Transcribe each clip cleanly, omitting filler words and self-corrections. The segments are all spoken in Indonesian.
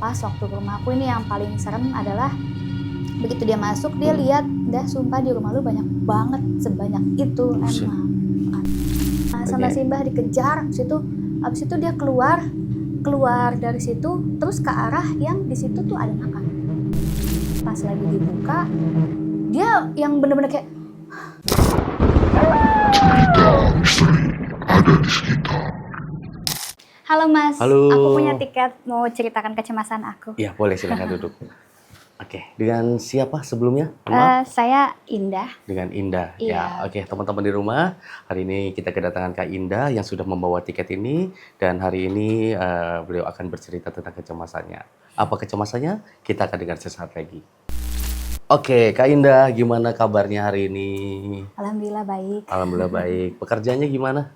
pas waktu ke rumah aku ini yang paling serem adalah begitu dia masuk dia lihat, dah sumpah di rumah lu banyak banget sebanyak itu Buset. emang. Nah, sama Oke. Simbah dikejar, abis itu dia keluar dari situ terus ke arah yang di situ tuh ada makam. Pas lagi dibuka, dia yang bener-bener kayak halo Mas, Halo. aku punya tiket mau ceritakan kecemasan aku. Ya boleh, silakan duduk. Oke, dengan siapa sebelumnya? Maaf. Saya Indah. Dengan Indah. Iya. Ya, oke teman-teman di rumah. Hari ini kita kedatangan Kak Indah yang sudah membawa tiket ini dan hari ini beliau akan bercerita tentang kecemasannya. Apa kecemasannya? Kita akan dengar sesaat lagi. Oke, Kak Indah, gimana kabarnya hari ini? Alhamdulillah baik. Alhamdulillah baik. Pekerjaannya gimana?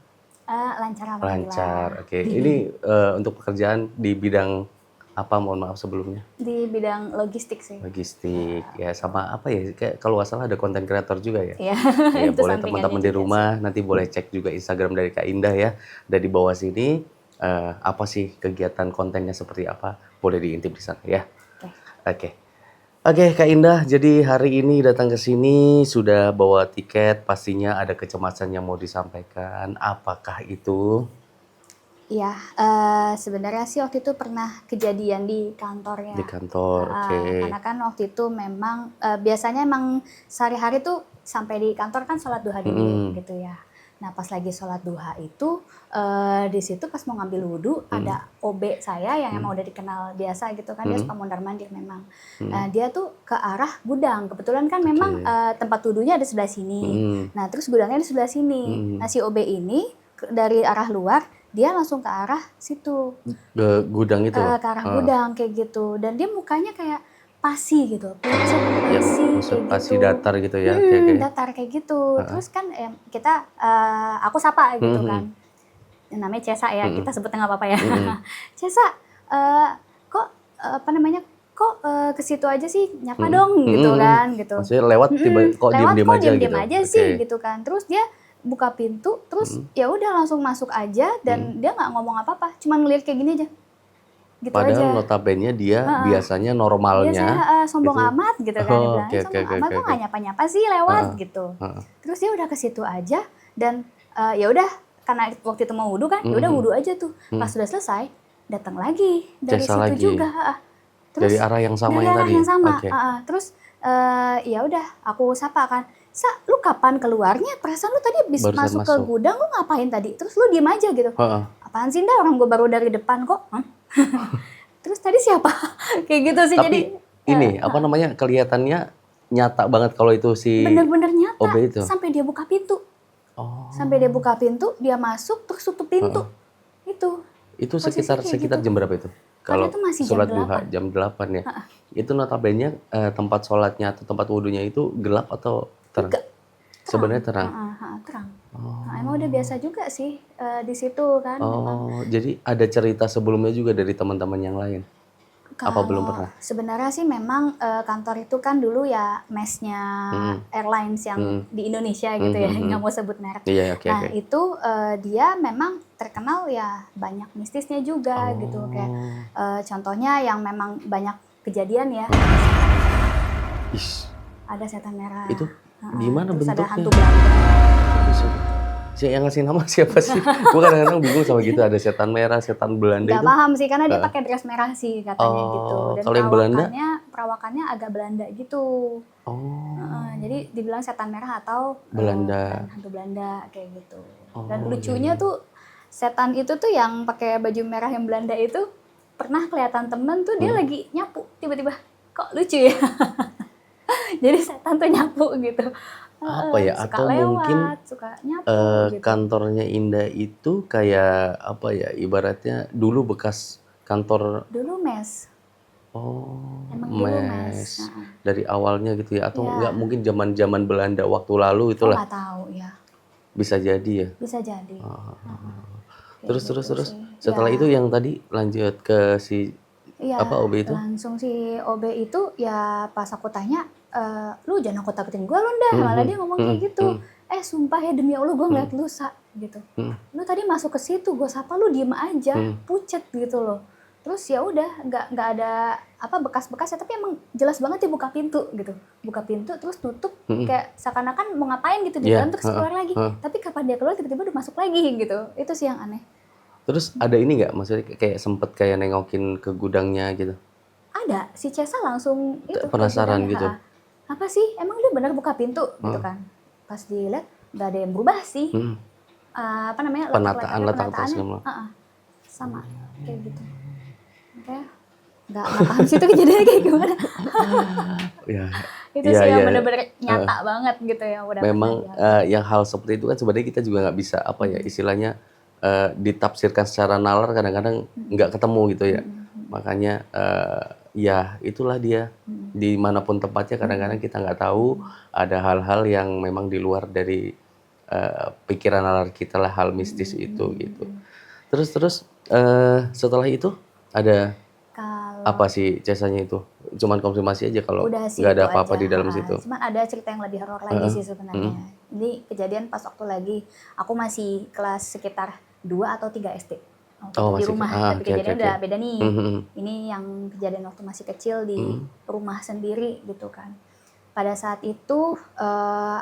Lancar alhamdulillah. Lancar. Oke. Ini untuk pekerjaan di bidang apa? Mohon maaf sebelumnya. Di bidang logistik sih. Logistik. Ya sama apa ya? Kayak kalau nggak salah ada content creator juga ya. Iya. Ya Itu boleh sampingannya teman-teman di juga rumah nanti boleh cek juga Instagram dari Kak Indah ya. Dari bawah sini apa sih kegiatan kontennya seperti apa? Boleh diintip di sana ya. Oke. Oke, Kak Indah, jadi hari ini datang ke sini sudah bawa tiket, pastinya ada kecemasan yang mau disampaikan. Apakah itu? Iya, sebenarnya sih waktu itu pernah kejadian di kantor ya. Di kantor, oke. Karena kan waktu itu memang biasanya emang sehari-hari tuh sampai di kantor kan sholat duha dulu gitu ya. Nah pas lagi sholat duha itu di situ pas mau ngambil wudhu ada OB saya yang emang udah dikenal biasa gitu kan, dia suka mondar-mandir memang. Dia tuh ke arah gudang, kebetulan kan memang tempat wudhunya ada sebelah sini. Nah terus gudangnya di sebelah sini. Nah si OB ini dari arah luar dia langsung ke arah situ. Ke gudang itu loh? Ke arah gudang kayak gitu. Dan dia mukanya kayak pasi gitu, pucet Ya, pasi maksud kayak pasti gitu. datar gitu ya? Oke. Datar kayak gitu. Terus kan kita aku sapa gitu kan. Namanya Cesa ya, kita sebutnya nggak apa-apa ya. Cesa, kok apa namanya? Kok ke situ aja sih, nyapa dong gitu kan gitu. Maksudnya lewat tiba kok diem-diem aja gitu. Aja sih gitu kan. Terus dia buka pintu, terus ya udah langsung masuk aja dan dia nggak ngomong apa-apa, cuma ngeliat kayak gini aja. Gitu Padahal aja. notabene dia biasanya normalnya Biasanya sombong itu, amat gitu kan, dia bilang, oke, sombong oke, amat oke, kok oke. nggak nyapa-nyapa sih lewat gitu. Terus dia udah ke situ aja dan ya udah karena waktu itu mau wudhu kan, ya udah wudhu aja tuh. Pas sudah selesai, datang lagi dari Jasa situ lagi. juga. Dari arah yang sama dari yang arah tadi. yang sama. Oke. Terus ya udah aku sapa kan, Sa, lu kapan keluarnya? Perasaan lu tadi habis Barusan masuk ke masuk. gudang, lu ngapain tadi? Terus lu diem aja gitu. Heeh. Apaan sih Nda, orang gue baru dari depan kok. Terus tadi siapa? Kayak gitu sih. Tapi jadi ini apa namanya kelihatannya nyata banget kalau itu si bener-bener nyata OB itu. sampai dia buka pintu. Oh. Sampai dia buka pintu, dia masuk terus tutup pintu. Itu Posisinya sekitar kayak gitu. jam berapa itu? Kalau itu masih jam sholat duha 8. jam 8 ya. Itu notabene tempat sholatnya atau tempat wudhunya itu gelap atau terang? Enggak. Sebenarnya terang. Terang. Nah, emang udah biasa juga sih di situ kan. Oh, jadi ada cerita sebelumnya juga dari teman-teman yang lain? Apa belum pernah? Sebenarnya sih memang kantor itu kan dulu ya mesnya airlines yang di Indonesia gitu ya, nggak mau sebut merek. Iya, oke. Nah itu dia memang terkenal ya banyak mistisnya juga gitu, kayak contohnya yang memang banyak kejadian ya. Ada setan merah. Itu gimana terus bentuknya? ada hantu Belanda. Yang ngasih nama siapa sih? Gue kadang-kadang bingung sama gitu, ada setan merah, setan Belanda Gak itu. paham sih karena dia pakai dress merah sih katanya gitu. Dan kalau yang Belanda? perawakannya agak Belanda gitu. Jadi dibilang setan merah atau Belanda. hantu Belanda kayak gitu. Dan lucunya tuh setan itu tuh yang pakai baju merah yang Belanda itu pernah kelihatan temen tuh dia lagi nyapu tiba-tiba, kok lucu ya. Jadi setan tuh nyapu gitu. Apa ya? Suka Atau lewat, mungkin suka nyapu gitu. kantornya Indah itu kayak apa ya? Ibaratnya dulu bekas kantor. Dulu mes. Emang dulu mes. Dari awalnya gitu ya? Atau Iya. enggak mungkin zaman-zaman Belanda waktu lalu itulah? Nggak tahu ya. Bisa jadi ya? Bisa jadi. Terus. sih. Setelah Ya. itu yang tadi lanjut ke si Iya, apa OB itu? langsung si OB itu ya pas aku tanya, lu jangan aku takutin gue lu Nda, malah dia ngomong kayak gitu. Sumpah ya demi Allah gue ngeliat lu Sa, gitu. Lu tadi masuk ke situ, gue sapa lu diem aja, pucet gitu loh. Terus ya udah nggak ada apa bekas-bekasnya, tapi emang jelas banget dia buka pintu gitu, buka pintu terus tutup kayak seakan-akan mau ngapain gitu di Iya, dalam terus keluar lagi, tapi kapan dia keluar tiba-tiba udah masuk lagi gitu, itu sih yang aneh. Terus ada ini nggak, maksudnya kayak sempet kayak nengokin ke gudangnya gitu? Ada si Cesa langsung itu ke Penasaran gudangnya, gitu? apa sih emang dia benar buka pintu gitu kan, pas dilihat nggak ada yang berubah sih. Apa namanya Letak-letak penataannya semua. sama kayak gitu. Makanya nggak paham sih itu kejadiannya kayak gimana. Ya, Itu iya, sih yang iya. bener-bener nyata banget gitu yang udah pernah Memang dialami. yang hal seperti itu kan sebenarnya kita juga nggak bisa apa ya istilahnya ditafsirkan secara nalar, kadang-kadang nggak ketemu gitu ya. Makanya ya itulah dia, dimanapun tempatnya kadang-kadang kita nggak tahu ada hal-hal yang memang di luar dari pikiran nalar kita lah, hal mistis itu gitu. Terus setelah itu ada Kalau apa sih jasanya itu? Cuman konfirmasi aja kalau udah sih nggak ada itu apa-apa aja, di dalam situ. cuman ada cerita yang lebih horor lagi sih sebenarnya. Ini kejadian pas waktu lagi aku masih kelas sekitar 2 atau 3 SD. Waktu Oh itu di masih rumah, tapi oke, oke, kejadiannya oke. udah beda nih. Ini yang kejadian waktu masih kecil di rumah sendiri gitu kan. Pada saat itu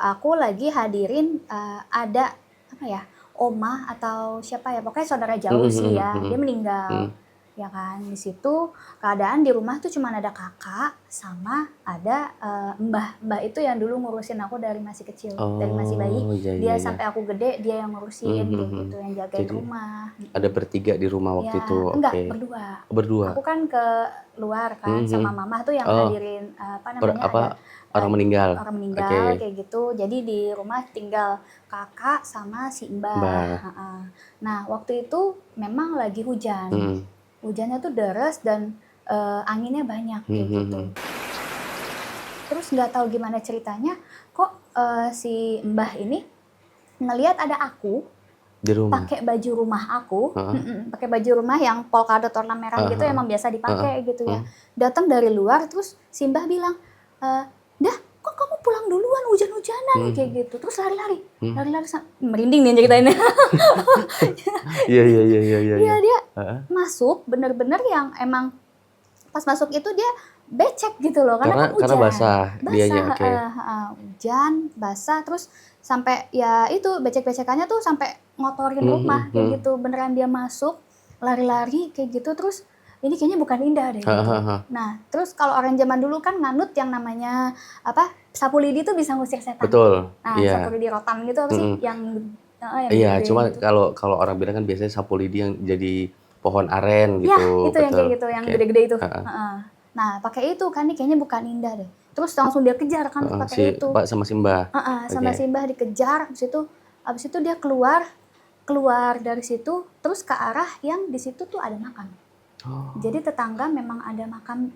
aku lagi hadirin ada apa ya, oma atau siapa ya, pokoknya saudara jauh sih ya, dia meninggal. Ya kan, di situ keadaan di rumah tuh cuma ada kakak sama ada mbah. Mbah itu yang dulu ngurusin aku dari masih kecil, dari masih bayi. Oh, iya, iya, Dia iya. sampai aku gede, dia yang ngurusin kayak gitu, yang jagain Jadi rumah. ada bertiga di rumah waktu itu, Ya, enggak, oke. berdua. Berdua? Aku kan ke luar kan sama mama tuh yang Oh, hadirin apa namanya apa, ada orang meninggal? orang meninggal Oke, kayak gitu. Jadi di rumah tinggal kakak sama si mbah. Mbak. Nah, waktu itu memang lagi hujan. Mhm, Hujannya tuh deras dan anginnya banyak kayak gitu. Terus nggak tahu gimana ceritanya, kok si mbah ini ngelihat ada aku di rumah? pakai baju rumah aku, Heeh, pakai baju rumah yang polkadot warna merah heeh, gitu heeh, emang biasa heeh, dipakai gitu ya. heeh. Datang dari luar terus si mbah bilang, "Dah, kok kamu pulang duluan hujan-hujanan?" kayak gitu. Terus lari-lari, lari-lari merinding nih ceritainnya. Iya, iya, iya, iya, iya, Iya iya. dia Heeh. masuk bener-bener yang emang pas masuk itu dia becek gitu loh karena kan Karena hujan. basah dianya, Basah, oke. hujan, basah terus sampai ya itu becek-becekannya tuh sampai ngotorin rumah kayak gitu. Beneran dia masuk lari-lari kayak gitu terus ini kayaknya bukan Indah deh Heeh, gitu. heeh, heeh. Nah, terus kalau orang zaman dulu kan nganut yang namanya apa? Sapu lidi tuh bisa ngusir setan. Betul, Nah, sapu iya. lidi rotan gitu apa sih yang yang Iya, gede-gede cuma gitu. kalau orang bilang kan biasanya sapu lidi yang jadi pohon aren Iya, gitu, itu yang kayak betul. gitu, yang Oke. gede-gede itu. Heeh, Nah, pakai itu kan nih kayaknya bukan Indah deh. Terus langsung dia kejar kan heeh, si pakai itu. Pak sama si Mbah. Sama Oke. Simbah dikejar, habis itu dia keluar dari situ, terus ke arah yang di situ tuh ada makam. Oh. Jadi tetangga memang ada makam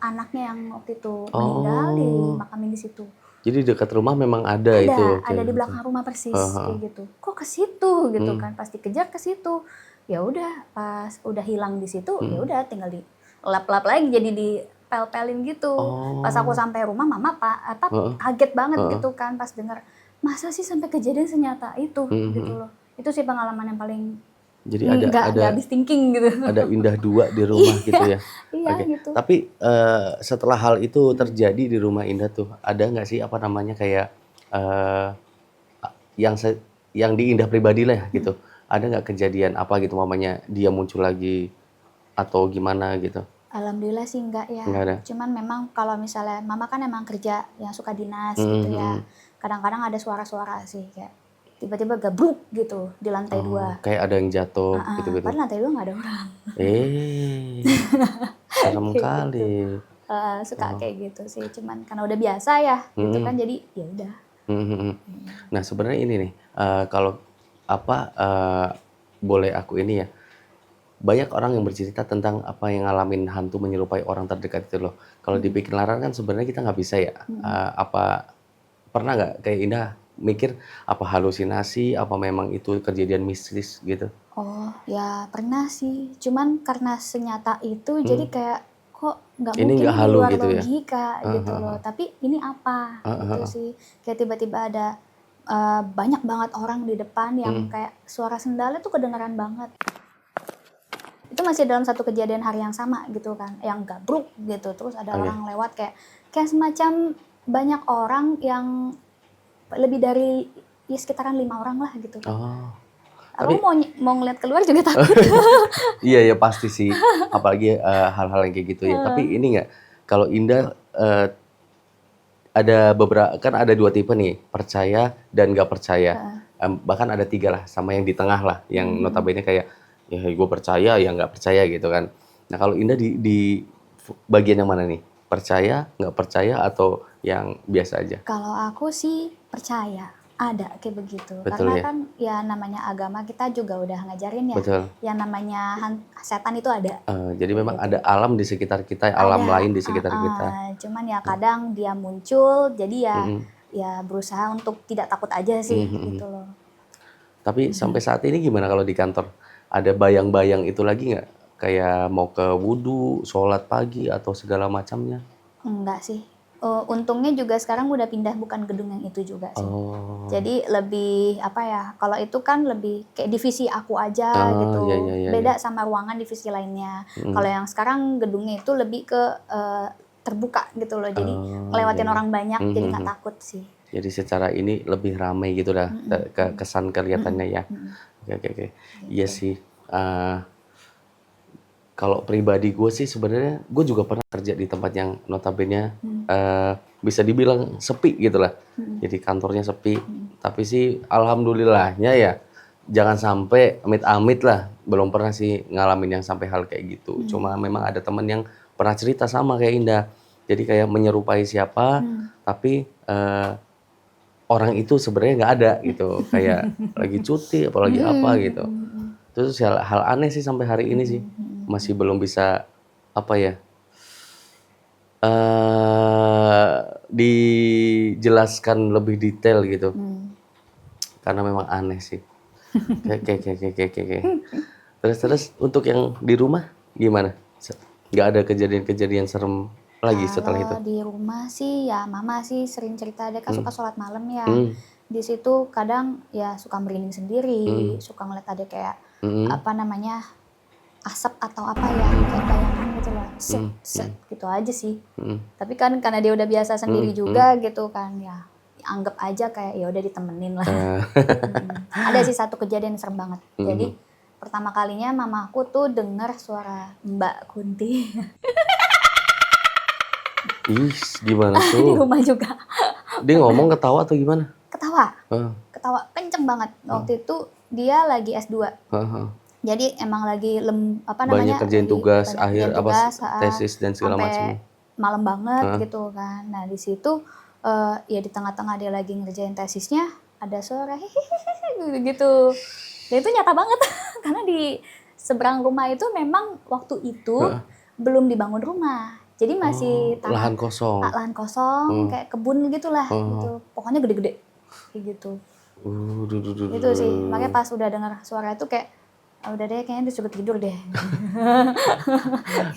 anaknya yang waktu itu meninggal di Oh. makamin di situ. Jadi dekat rumah memang ada itu. Oke, Ada di oke. belakang rumah persis Heeh, heeh. kayak gitu. Kok ke situ gitu kan? Pas dikejar ke situ. Ya udah, pas udah hilang di situ, ya udah tinggal di lap-lap lagi jadi dipel-pelin gitu. Pas aku Oh. sampai rumah mama Heeh, kaget banget heeh. gitu kan pas dengar masa sih sampai kejadian senyata itu gitu loh. Itu sih pengalaman yang paling Jadi nggak habis thinking gitu. ada Indah 2 di rumah gitu Iya, ya. iya Oke. gitu. Tapi setelah hal itu terjadi di rumah Indah tuh, ada nggak sih apa namanya kayak eh, yang yang di Indah pribadi lah gitu. Ada nggak kejadian apa gitu mamanya dia muncul lagi atau gimana gitu? Alhamdulillah sih enggak ya. Nggak ada. Cuman memang kalau misalnya mama kan emang kerja yang suka dinas Mhm, gitu ya. mhm. Kadang-kadang ada suara-suara sih kayak tiba-tiba gabruk gitu di lantai Oh, 2. kayak ada yang jatuh gitu-gitu. Padahal lantai 2 nggak ada orang. Serem Kayak gitu. kali. Suka Oh. kayak gitu sih. Cuman karena udah biasa ya gitu kan Mhm, jadi ya udah. mhm, mhm. Nah, sebenarnya ini nih, kalau apa, boleh aku ini ya, banyak orang yang bercerita tentang apa yang ngalamin hantu menyerupai orang terdekat itu loh. Kalau dibikin larang kan sebenarnya kita nggak bisa ya, apa pernah nggak kayak Indah mikir, apa halusinasi, apa memang itu kejadian mistis gitu? Oh, ya pernah sih. Cuman karena senyata itu jadi Mmm, kayak kok nggak ini mungkin nggak nih di halu luar gitu ya? logika Heeh, gitu heeh, loh. heeh. Tapi ini apa Heeh, gitu heeh. sih. Kayak tiba-tiba ada banyak banget orang di depan yang Mhm. kayak suara sendalnya tuh kedengeran banget. itu masih dalam satu kejadian hari yang sama gitu kan, yang gabruk gitu, terus ada Oke. orang lewat kayak semacam banyak orang yang lebih dari ya sekitaran 5 orang lah gitu. Oh, Aku tapi mau ngeliat keluar juga takut. iya ya pasti sih, apalagi hal-hal yang kayak gitu ya. Tapi ini nggak, kalau Indah ada beberapa kan ada dua tipe nih, percaya dan nggak percaya. Bahkan ada tiga lah, sama yang di tengah lah, yang notabene kayak ya gue percaya ya nggak percaya gitu kan. Nah kalau Indah di bagian yang mana nih? Percaya, nggak percaya, atau yang biasa aja? Kalau aku sih percaya ada kayak begitu, Betul karena ya, kan ya namanya agama kita juga udah ngajarin ya, betul. yang namanya setan itu ada Jadi kayak memang gitu. ada alam di sekitar kita, alam Ada, lain di sekitar kita. cuman ya kadang dia muncul, jadi ya Mm-mm. ya berusaha untuk tidak takut aja sih Mhm. gitu loh. Tapi sampai saat ini gimana kalau di kantor? Ada bayang-bayang itu lagi nggak? Kayak mau ke wudhu, sholat pagi, atau segala macamnya? Enggak sih. Untungnya juga sekarang udah pindah bukan gedung yang itu juga sih. Oh, Jadi lebih apa ya? Kalau itu kan lebih kayak divisi aku aja oh ya gitu. ya ya ya. Beda sama ruangan divisi lainnya. Mm. Kalau yang sekarang gedungnya itu lebih ke terbuka gitu loh. Jadi Oh ya ngelewatin ya. orang banyak, jadi nggak Mhm. takut sih. Jadi secara ini lebih ramai gitu lah, Mm-mm, kesan kelihatannya ya. mm-mm, Oke oke oke. Iya gitu. sih. eh, Kalau pribadi gue sih sebenarnya gue juga pernah kerja di tempat yang notabene bisa dibilang sepi gitu lah. Jadi kantornya sepi. Tapi sih alhamdulillahnya ya jangan sampai amit-amit lah. Belum pernah sih ngalamin yang sampai hal kayak gitu. Cuma memang ada temen yang pernah cerita sama kayak Indah. Jadi kayak menyerupai siapa, tapi orang itu sebenarnya nggak ada gitu. Kayak lagi cuti apalagi apa gitu. Terus hal aneh sih sampai hari ini sih masih belum bisa apa ya dijelaskan lebih detail gitu karena memang aneh sih. Kayak. Terus untuk yang di rumah gimana? Nggak ada kejadian-kejadian serem lagi setelah itu? Kalau di rumah sih ya mama sih sering cerita, dia kan suka sholat malam ya. Hmm, Di situ kadang ya suka merinding sendiri, hmm, suka ngeliat ada kayak hmm, apa namanya asap atau apa ya, kayak bayangan gitu loh, set set gitu aja sih. hmm, Tapi kan karena dia udah biasa sendiri hmm. juga gitu kan ya, anggap aja kayak ya udah ditemenin lah. Ada sih satu kejadian yang serem banget. Jadi pertama kalinya mamaku tuh dengar suara Mbak Kunti Ih, gimana di tuh? rumah juga. Dia ngomong ketawa atau gimana? Ketawa, Hah, ketawa kenceng banget. Waktu itu dia lagi S2. hah, hah. Jadi emang lagi apa Banyak namanya, kerjain lagi tugas banyak akhir kerjaan apa tugas, tesis dan segala sampai macam. malam banget Hah? gitu kan. Nah di situ ya di tengah-tengah dia lagi ngerjain tesisnya ada suara hehehe gitu. Dan itu nyata banget karena di seberang rumah itu memang waktu itu Heeh. belum dibangun rumah. Jadi masih Oh, tanah lahan kosong. lahan kosong Oh, kayak kebun gitulah oh. gitu. Pokoknya gede-gede kayak gitu. Duh, duh, duh, Itu duh, sih, makanya duh. pas udah dengar suara itu kayak "Ah, udah deh kayaknya disuruh tidur deh."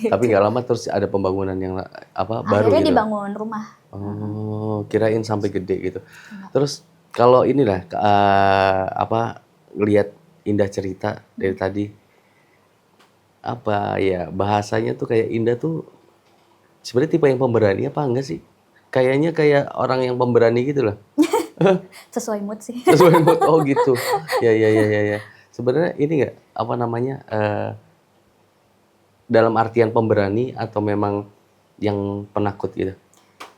Tapi Gitu. nggak lama terus ada pembangunan yang apa baru Akhirnya gitu. dibangun rumah. Oh, kirain sampai gede gitu. Terus kalau inilah apa ngelihat Indah cerita dari tadi apa ya bahasanya tuh kayak Indah tuh sebenarnya tipe yang pemberani apa enggak sih? Kayaknya kayak orang yang pemberani gitu loh. Sesuai mood sih. Sesuai mood. Oh gitu. Ya ya ya ya ya. Sebenarnya ini nggak apa namanya dalam artian pemberani atau memang yang penakut gitu?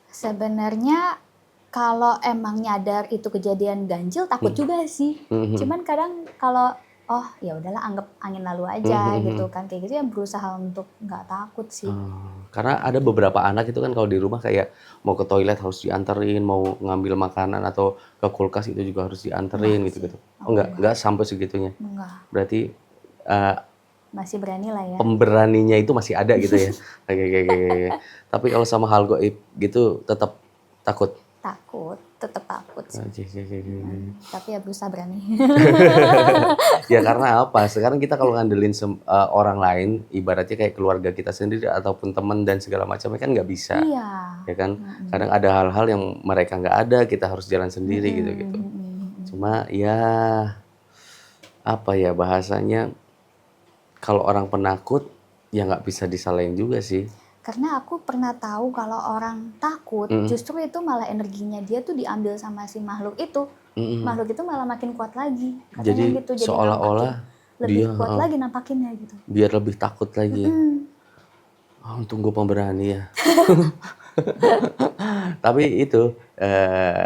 Sebenarnya kalau emang nyadar itu kejadian ganjil takut juga sih. Mhm. Cuman kadang kalau oh ya udahlah anggap angin lalu aja gitu kan kayak gitu ya berusaha untuk nggak takut sih. Karena ada beberapa anak itu kan kalau di rumah kayak mau ke toilet harus dianterin, mau ngambil makanan atau ke kulkas itu juga harus dianterin Enggak sih. gitu-gitu. Oh Aku enggak sampai segitunya. enggak. Berarti eh, Masih berani lah ya. pemberaninya itu masih ada gitu ya. Oke. Tapi kalau sama hal goib gitu tetap takut. Takut, tetap takut sih. Oke. Tapi ya berusaha berani. Ya karena apa? Sekarang kita kalau ngandelin orang lain, ibaratnya kayak keluarga kita sendiri ataupun teman dan segala macamnya kan nggak bisa, Iya. ya kan? Kadang ada hal-hal yang mereka nggak ada, kita harus jalan sendiri gitu. Cuma ya apa ya bahasanya? kalau orang penakut ya nggak bisa disalahin juga sih. Karena aku pernah tahu kalau orang takut, Mm-mm. justru itu malah energinya dia tuh diambil sama si makhluk itu. Mm-mm. Makhluk itu malah makin kuat lagi. Katanya Jadi gitu, jadi nampakin seolah-olah dia lebih kuat lagi nampakinnya gitu. biar lebih takut lagi. Mm-mm. Oh, untung gue pemberani ya. Tapi itu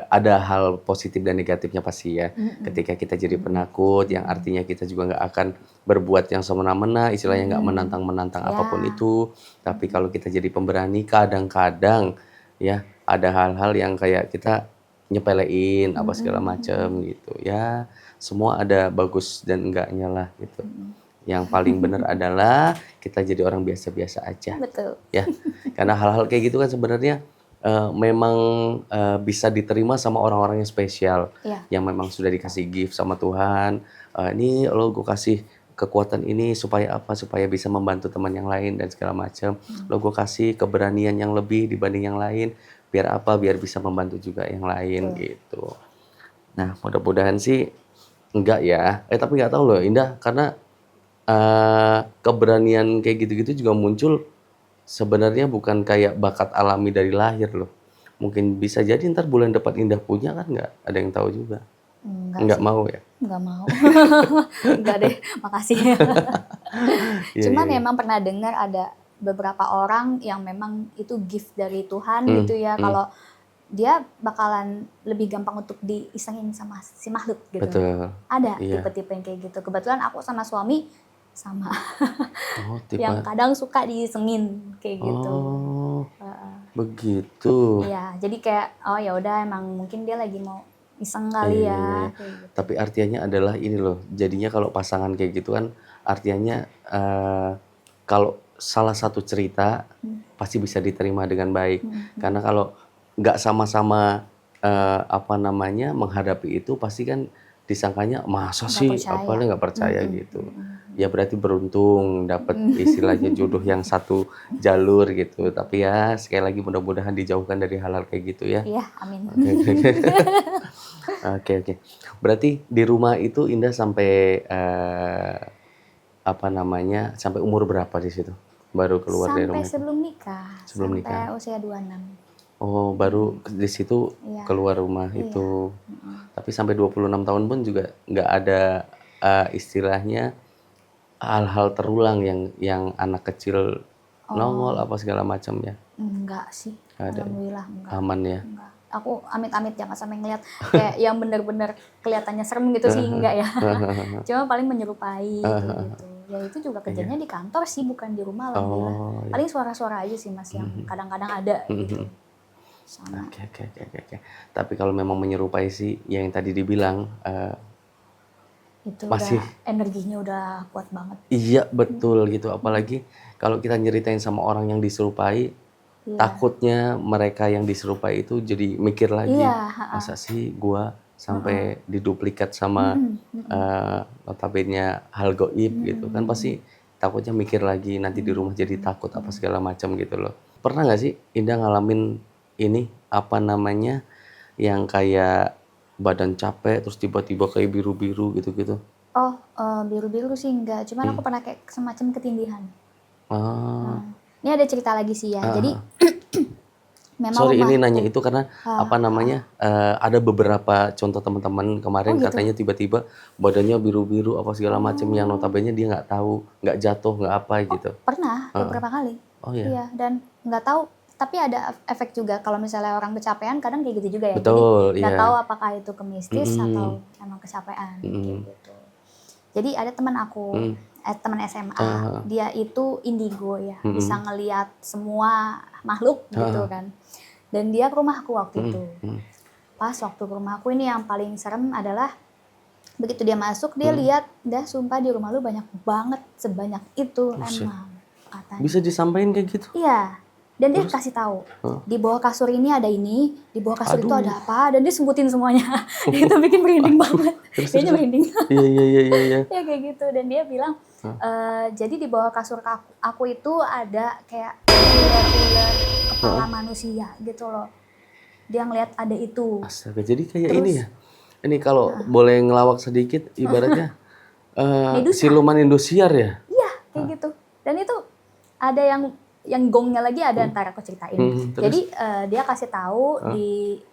ada hal positif dan negatifnya pasti ya. Ketika kita jadi penakut, yang artinya kita juga nggak akan berbuat yang semena-mena, istilahnya nggak menantang-menantang Ya. apapun itu. Tapi kalau kita jadi pemberani, kadang-kadang ya ada hal-hal yang kayak kita nyepelein apa segala macam gitu. Ya semua ada bagus dan enggaknya lah gitu. Yang paling benar adalah kita jadi orang biasa-biasa aja. Betul. Ya, karena hal-hal kayak gitu kan sebenarnya memang bisa diterima sama orang-orang yang spesial, Iya. yang memang sudah dikasih gift sama Tuhan. Ini lo gue kasih kekuatan ini supaya apa? Supaya bisa membantu teman yang lain dan segala macam. Lo gue kasih keberanian yang lebih dibanding yang lain. Biar apa? Biar bisa membantu juga yang lain gitu. Nah, mudah-mudahan sih enggak ya. Tapi nggak tahu loh, Indah, karena keberanian kayak gitu-gitu juga muncul sebenarnya bukan kayak bakat alami dari lahir loh. Mungkin bisa jadi ntar bulan depan Indah punya kan nggak ada yang tahu juga. Nggak sih. mau ya? Nggak mau. Nggak deh, makasih. Cuman memang pernah dengar ada beberapa orang yang memang itu gift dari Tuhan gitu ya. Kalau dia bakalan lebih gampang untuk diisengin sama si makhluk gitu. Betul. Ada Iya. tipe-tipe yang kayak gitu. Kebetulan aku sama suami sama. Oh, tipe. Yang kadang suka diisengin kayak gitu. Oh, begitu. Iya, jadi kayak oh ya udah emang mungkin dia lagi mau iseng kali Iya, ya. iya. Kayak gitu. Tapi artinya adalah ini loh. Jadinya kalau pasangan kayak gitu kan artinya kalau salah satu cerita pasti bisa diterima dengan baik. Karena kalau nggak sama-sama apa namanya menghadapi itu pasti kan disangkanya masa Nggak sih percaya. apalnya nggak percaya gitu. Ya berarti beruntung dapat istilahnya jodoh yang satu jalur gitu. Tapi ya sekali lagi mudah-mudahan dijauhkan dari hal-hal kayak gitu ya. Iya, amin. Oke. Berarti di rumah itu Indah sampai apa namanya sampai umur berapa di situ? Baru keluar dari rumah Sampai itu? sebelum nikah. Sebelum sampai nikah. usia 26. Oh, baru di situ Iya. keluar rumah itu. Tapi sampai 26 tahun pun juga nggak ada istilahnya hal-hal terulang yang anak kecil nongol apa segala macam ya. Enggak sih. Ada. Alhamdulillah enggak. Aman ya. Enggak. Aku amit-amit jangan sampai ngeliat kayak yang bener-bener kelihatannya serem gitu sih enggak ya. Cuma paling menyerupai gitu. Ya itu juga kerjanya di kantor sih bukan di rumah alhamdulillah. Oh, iya. Paling suara-suara aja sih Mas yang kadang-kadang ada gitu. Sama. Oke. Tapi kalau memang menyerupai sih yang tadi dibilang Itu masih udah energinya udah kuat banget. iya betul gitu. Apalagi kalau kita nyeritain sama orang yang diserupai, takutnya mereka yang diserupai itu jadi mikir lagi, Iya, masa sih gua sampai diduplikat sama notabene hal goib gitu kan pasti takutnya mikir lagi nanti di rumah jadi takut apa segala macam gitu loh. Pernah nggak sih Indah ngalamin ini apa namanya yang kayak badan capek terus tiba-tiba kayak biru-biru gitu-gitu? Oh, biru-biru sih enggak. Cuman aku pernah kayak semacam ketindihan. Ah, Ini ada cerita lagi sih ya. Jadi memang sorry ini rumahku- nanya itu karena apa namanya ada beberapa contoh teman-teman kemarin gitu? katanya tiba-tiba badannya biru-biru apa segala macam yang notabene dia nggak tahu, nggak jatuh, nggak apa gitu. pernah beberapa kali. Oh iya. Iya, dan nggak tahu. Tapi ada efek juga kalau misalnya orang kecapean kadang kayak gitu juga ya. Betul, Jadi nggak iya. tahu apakah itu ke mistis atau emang kecapean kayak gitu. Jadi ada teman aku, teman SMA, dia itu indigo ya, bisa ngelihat semua makhluk gitu kan. Dan dia ke rumahku waktu itu. Pas waktu ke rumahku ini yang paling serem adalah begitu dia masuk dia lihat, dah sumpah di rumah lu banyak banget sebanyak itu emang katanya. Bisa disampaikan kayak gitu? Iya. Dan dia kasih tahu, di bawah kasur ini ada ini, di bawah kasur itu ada apa, dan dia sebutin semuanya. Itu bikin merinding banget. Dianya merinding. Iya. Ya kayak gitu. Dan dia bilang, jadi di bawah kasur aku itu ada kayak ular-ular kepala manusia gitu loh. Dia ngeliat ada itu. Astaga, jadi kayak ini ya. Ini kalau boleh ngelawak sedikit ibaratnya siluman Indosiar ya? Iya, kayak gitu. Dan itu ada yang gongnya lagi ada, ntar aku ceritain. Terus? Jadi dia kasih tahu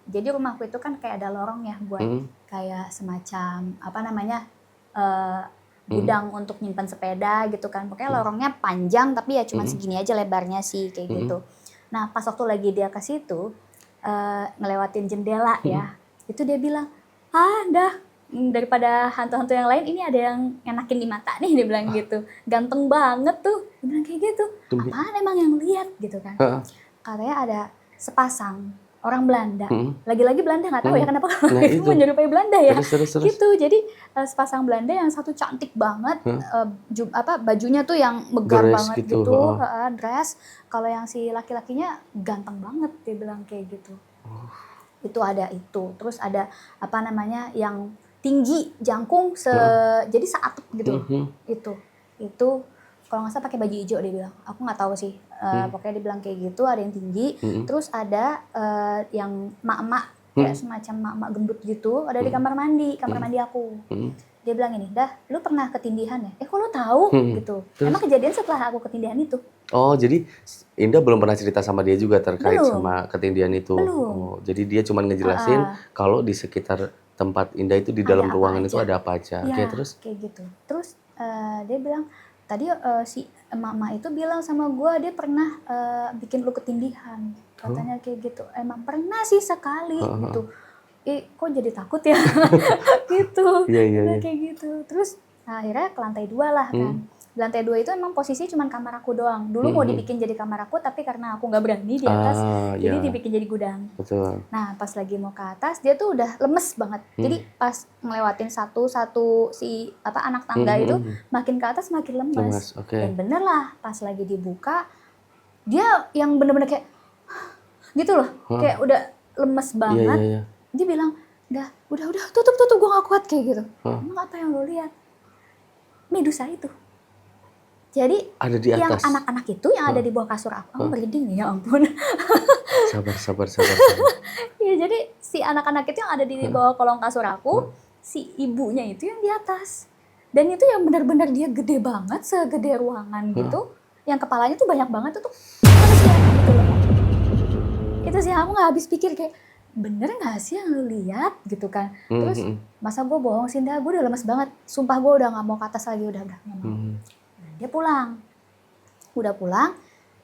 jadi rumahku itu kan kayak ada lorong ya buat kayak semacam apa namanya gudang untuk nyimpan sepeda gitu kan. Pokoknya lorongnya panjang tapi ya cuma segini aja lebarnya sih kayak gitu. Nah pas waktu lagi dia ke situ ngelewatin jendela ya, itu dia bilang, dah daripada hantu-hantu yang lain ini ada yang enakin di mata nih, dia bilang gitu. Ganteng banget tuh, dia bilang kayak gitu. Apaan emang yang lihat gitu kan? Katanya ada sepasang orang Belanda, lagi-lagi Belanda nggak tahu ya kenapa kalau itu menyerupai Belanda ya, terus. Gitu. Jadi sepasang Belanda yang satu cantik banget, bajunya tuh yang megar dress banget gitu, dress. Kalau yang si laki-lakinya ganteng banget, dia bilang kayak gitu. Itu ada itu, terus ada apa namanya yang tinggi jangkung jadi seatap gitu, itu kalau nggak salah pakai baju hijau dia bilang, aku nggak tahu sih, pokoknya dia bilang kayak gitu, ada yang tinggi, terus ada yang mak-mak kayak semacam mak-mak gendut gitu, ada di kamar mandi aku. Dia bilang ini, dah lu pernah ketindihan ya? Kok lu tahu gitu? Terus? Emang kejadian setelah aku ketindihan itu. Oh jadi Indah belum pernah cerita sama dia juga terkait sama ketindihan itu. Belum. Oh, jadi dia cuma ngejelasin kalau di sekitar tempat Indah itu di dalam ruangan itu ada apa aja. Ya, terus? Kayak gitu. Terus dia bilang tadi si mama itu bilang sama gue dia pernah bikin lu ketindihan. Katanya kayak gitu. Emang pernah sih sekali gitu. Kok jadi takut ya gitu. Iya. Kayak gitu. Terus akhirnya ke lantai 2 lah kan. Di lantai 2 itu emang posisi cuma kamar aku doang. Dulu mau dibikin jadi kamar aku tapi karena aku nggak berani di atas, jadi dibikin jadi gudang. Betul. Nah pas lagi mau ke atas dia tuh udah lemes banget. Jadi pas ngelewatin satu si anak tangga itu makin ke atas makin lemes. Dan bener lah pas lagi dibuka dia yang bener-bener kayak gitu loh, kayak udah lemes banget. Iya. Dia bilang, udah tutup gue gak kuat kayak gitu. Emang apa yang lo lihat? Medusa itu. Jadi ada di atas. Yang anak-anak itu yang ada di bawah kasur aku merinding ya ampun. Sabar. Ya jadi si anak-anak itu yang ada di bawah kolong kasur aku, si ibunya itu yang di atas. Dan itu yang benar-benar dia gede banget, segede ruangan gitu. Yang kepalanya tuh banyak banget tuh manusia gitu loh. Itu sih aku gak habis pikir kayak bener gak sih yang lu lihat gitu kan. Terus masa gue bohong sih, gue udah lemes banget. Sumpah gue udah gak mau ke atas lagi, udah gak mau. Dia pulang. Udah pulang,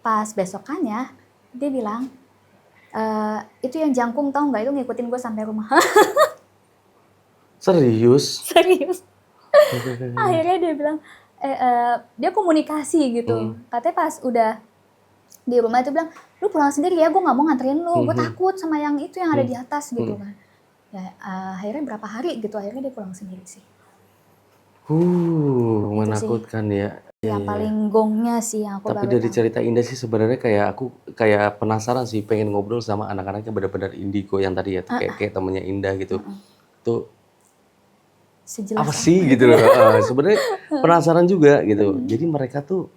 pas besokannya dia bilang, itu yang jangkung tau gak, itu ngikutin gue sampai rumah. Serius? Serius. Akhirnya dia bilang, dia komunikasi gitu. Katanya pas udah di rumah itu bilang, lu pulang sendiri ya, gue gak mau nganterin lu, gue takut sama yang itu yang ada di atas gitu kan. Ya, akhirnya berapa hari gitu, akhirnya dia pulang sendiri sih. Menakutkan sih. Yang paling gongnya sih yang aku Tapi dari cerita Indah sih sebenarnya aku kayak penasaran sih, pengen ngobrol sama anak-anak yang benar-benar indigo yang tadi ya, kayak temennya Indah gitu. Tuh sejelas apa sih gitu loh. Sebenarnya penasaran juga gitu. Jadi mereka tuh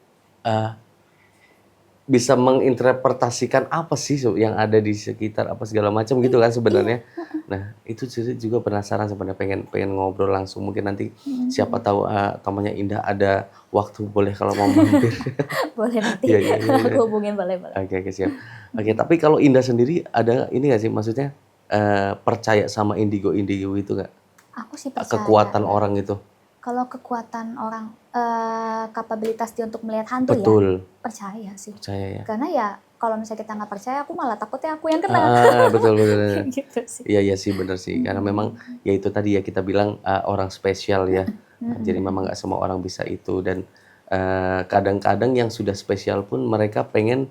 bisa menginterpretasikan apa sih yang ada di sekitar apa segala macam gitu kan sebenarnya. Nah itu juga penasaran sebenarnya, pengen ngobrol langsung. Mungkin nanti siapa tahu temannya Indah ada waktu, boleh kalau mau mampir. Boleh nanti aku hubungin, boleh. Oke, siap. Oke, tapi kalau Indah sendiri ada ini nggak sih, maksudnya percaya sama indigo itu nggak? Aku sih percaya. Kekuatan orang itu. Kalau kekuatan orang, kapabilitas dia untuk melihat hantu. Betul. Ya, percaya sih. Percaya ya. Karena ya kalau misalnya kita nggak percaya, aku malah takutnya aku yang kena. Betul. Gitu sih. Iya sih, benar sih. Karena memang ya itu tadi ya kita bilang orang spesial ya. Jadi memang nggak semua orang bisa itu, dan kadang-kadang yang sudah spesial pun mereka pengen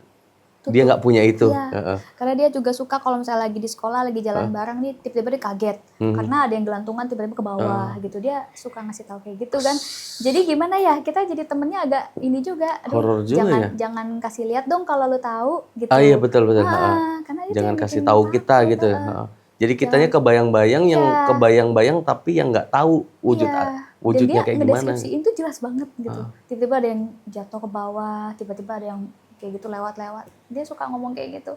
dia nggak punya itu. Iya. Karena dia juga suka kalau misalnya lagi di sekolah, lagi jalan bareng nih, tiba-tiba dia kaget. Karena ada yang gelantungan tiba-tiba ke bawah gitu. Dia suka ngasih tahu kayak gitu kan. Jadi gimana ya, kita jadi temennya agak ini juga. Horor juga jangan kasih lihat dong kalau lu tahu gitu. Iya betul. Karena jangan kasih tahu kita gitu. Jadi kitanya kebayang-bayang yang kebayang-bayang tapi yang nggak tahu wujudnya kayak gimana. Dan dia ngedeskripsiin tuh jelas banget gitu. Tiba-tiba ada yang jatuh ke bawah, tiba-tiba ada yang kayak gitu lewat. Dia suka ngomong kayak gitu.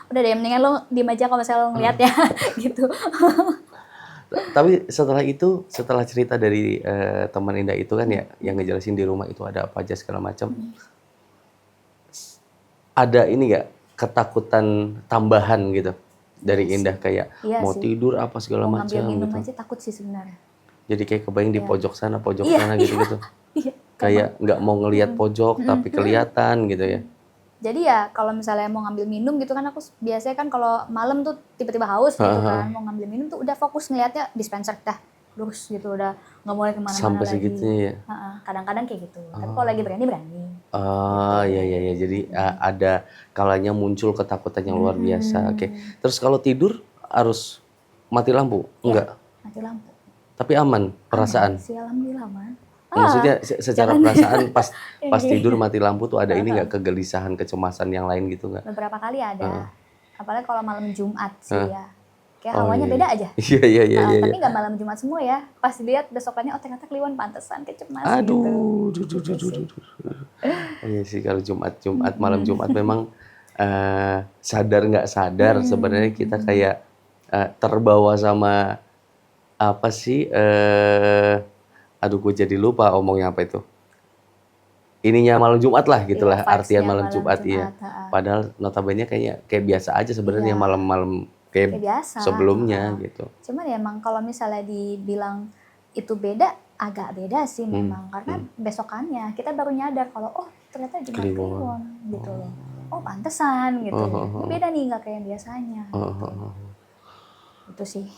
Mendingan lo diem aja kalau misalnya lo ngeliat ya gitu. Tapi setelah cerita dari teman Indah itu kan ya, yang ngejelasin di rumah itu ada apa aja segala macam. Ada ini nggak ketakutan tambahan gitu dari Iya Indah sih. kayak Iya mau sih. tidur apa segala Mau ngambil macam minum gitu. aja takut sih sebenarnya. Jadi kayak kebayang di Iya. pojok Iya, sana iya, gitu-gitu. iya. Emang. Kayak nggak mau ngelihat pojok tapi kelihatan gitu ya. Jadi ya kalau misalnya mau ngambil minum gitu kan, aku biasanya kan kalau malam tuh tiba-tiba haus gitu kan, mau ngambil minum tuh udah fokus ngeliatnya dispenser dah lurus gitu, udah nggak boleh kemana-mana Sampai lagi. segitunya ya. Heeh, kadang-kadang kayak gitu. Tapi kalau lagi berani Ah, gitu. iya iya iya. Jadi ada kalanya muncul ketakutan yang luar biasa. Oke. Terus kalau tidur harus mati lampu? Ya, Enggak. mati lampu. Tapi aman Aman perasaan. sih, alhamdulillah aman. Maksudnya secara Jangan. perasaan pas Ini. tidur mati lampu tuh ada ini nggak kegelisahan, kecemasan yang lain gitu nggak? Beberapa kali ada. Apalagi kalau malam Jumat sih ya. Kayak Oh hawanya iya. beda aja. Iya iya iya iya. Tapi nggak malam Jumat semua ya. Pas dilihat besokannya, oh ternyata Kliwon pantesan kayak cemas gitu. Aduh, Gitu sih. iya sih kalau malam Jumat memang sadar nggak sadar sebenarnya kita kayak terbawa sama apa sih? Aduh, gue jadi lupa omongnya apa itu. Ininya malam Jumat lah gitulah, Iya, artian vibes-nya malam malam Jumat iya. Jumat. Padahal notabene kayak biasa aja sebenarnya Iya. malam-malam Kayak kayak biasa. sebelumnya gitu. Cuman ya emang kalau misalnya dibilang itu beda, agak beda sih memang. Karena besokannya kita baru nyadar kalau oh ternyata Jumat Kliwon gitu loh. Oh pantesan gitu. Ini beda nih, nggak kayak biasanya. Itu sih.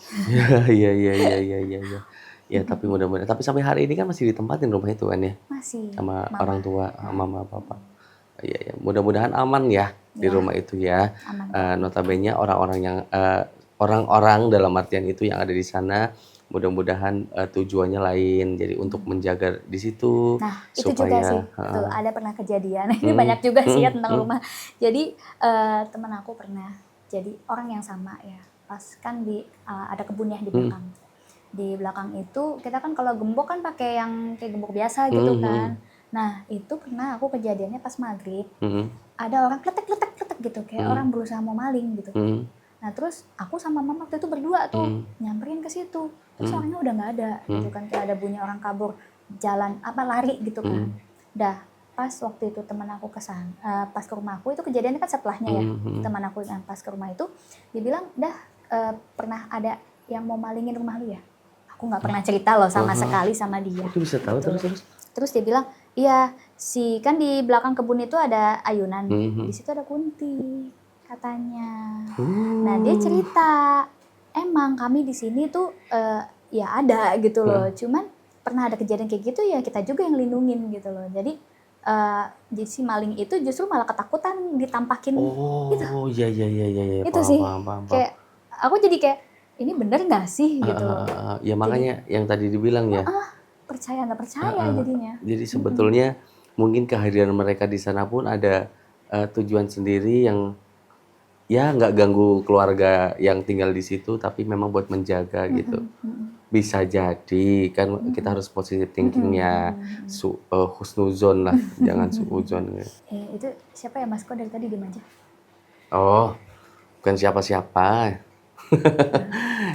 Iya iya iya iya iya iya. Ya tapi mudah-mudahan tapi sampai hari ini kan masih ditempatin rumah itu kan ya Masih. sama Mama. orang tua, mama papa. Iya ya, mudah-mudahan aman ya di Ya, rumah itu ya. aman. Notabene orang-orang dalam artian itu yang ada di sana mudah-mudahan tujuannya lain. Jadi untuk menjaga di situ Nah, itu juga sih. supaya Betul, ada pernah kejadian. Ini banyak juga sih ya tentang rumah. Jadi teman aku pernah jadi orang yang sama ya. Pas kan ada kebun ya di belakang. Di belakang itu kita kan kalau gembok kan pakai yang kayak gembok biasa gitu kan. Nah, itu pernah aku kejadiannya pas maghrib. Ada orang kletek gitu, kayak orang berusaha mau maling gitu. Nah, terus aku sama mama waktu itu berdua tuh nyamperin ke situ. Terus orangnya udah nggak ada gitu kan, kayak ada bunyi orang kabur jalan lari gitu kan. Dah pas waktu itu teman aku pas ke rumah aku, itu kejadiannya kan setelahnya ya. Teman aku yang pas ke rumah itu dia bilang, "Dah pernah ada yang mau malingin rumah lu ya?" Aku nggak pernah cerita loh sama sekali sama dia. Aku bisa tahu terus. Terus dia bilang, iya kan di belakang kebun itu ada ayunan, di situ ada kunti katanya. Nah dia cerita, emang kami di sini tuh ya ada gitu loh. Cuman pernah ada kejadian kayak gitu ya kita juga yang lindungin gitu loh. Jadi si maling itu justru malah ketakutan ditampakin gitu. Oh iya iya iya iya iya. Itu Paham, sih paham. kayak aku jadi kayak ini bener nggak sih gitu loh. Ya makanya yang tadi dibilang ya. Percaya nggak percaya jadinya. Jadi sebetulnya mungkin kehadiran mereka di sana pun ada tujuan sendiri yang ya nggak ganggu keluarga yang tinggal di situ, tapi memang buat menjaga gitu. Bisa jadi kan kita harus positive thinkingnya, husnuzon lah, jangan suuzon. Itu siapa ya Mas? Kok dari tadi diem aja? Oh, bukan siapa-siapa.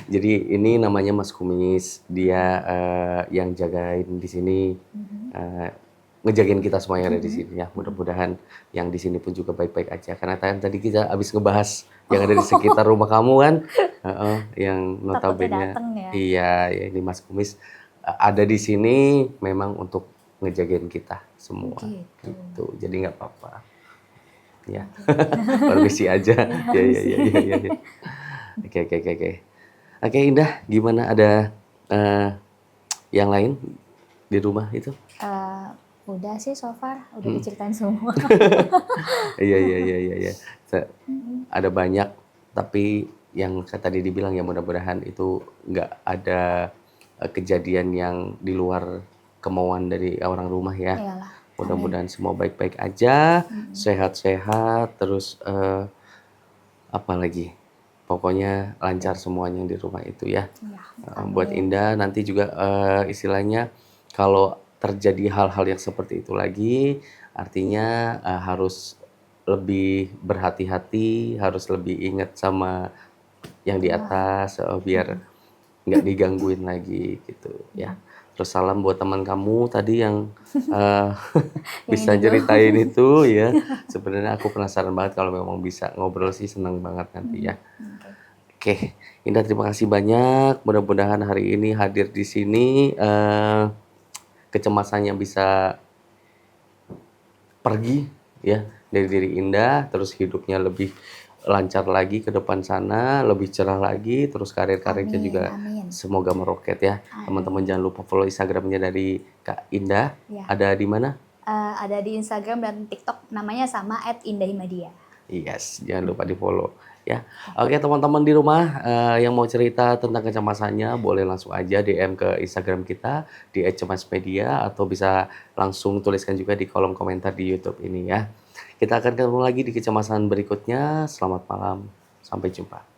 Jadi ini namanya Mas Kumis, dia yang jagain di sini, ngejagain kita semua yang ada di sini ya. Mudah-mudahan yang di sini pun juga baik-baik aja. Karena tadi kita habis ngebahas yang ada di sekitar rumah kamu kan, yang notabene, ya. iya ya ini Mas Kumis ada di sini memang untuk ngejagain kita semua, gitu. Jadi nggak apa-apa, ya. Permisi aja, ya. Oke, Indah, gimana ada yang lain di rumah itu? Udah sih so far, udah diceritain semua. Iya. Ada banyak, tapi yang tadi dibilang ya mudah-mudahan itu nggak ada kejadian yang di luar kemauan dari orang rumah ya. Iyalah. Mudah-mudahan semua baik-baik aja, sehat-sehat, terus apa lagi? Pokoknya lancar semuanya di rumah itu ya. Buat Indah nanti juga istilahnya kalau terjadi hal-hal yang seperti itu lagi, artinya harus lebih berhati-hati, harus lebih ingat sama yang di atas biar nggak digangguin lagi gitu ya. Terus salam buat teman kamu tadi yang eh, Yang bisa indigo. ceritain itu ya. Sebenarnya aku penasaran banget kalau memang bisa ngobrol sih, seneng banget nanti ya. Oke. Oke, Indah terima kasih banyak. Mudah-mudahan hari ini hadir di sini kecemasannya bisa pergi ya dari diri Indah, terus hidupnya lebih lancar lagi ke depan sana, lebih cerah lagi, terus karir-karirnya Amin, juga amin. semoga meroket ya. Teman-teman Amin. jangan lupa follow Instagramnya dari Kak Indah. Ya. Ada di mana? Ada di Instagram dan TikTok namanya sama @indahhimadia. Yes, jangan lupa di follow ya. Oke teman-teman di rumah yang mau cerita tentang kecemasannya boleh langsung aja DM ke Instagram kita di @cemasmedia atau bisa langsung tuliskan juga di kolom komentar di YouTube ini ya. Kita akan ketemu lagi di kecemasan berikutnya. Selamat malam, sampai jumpa.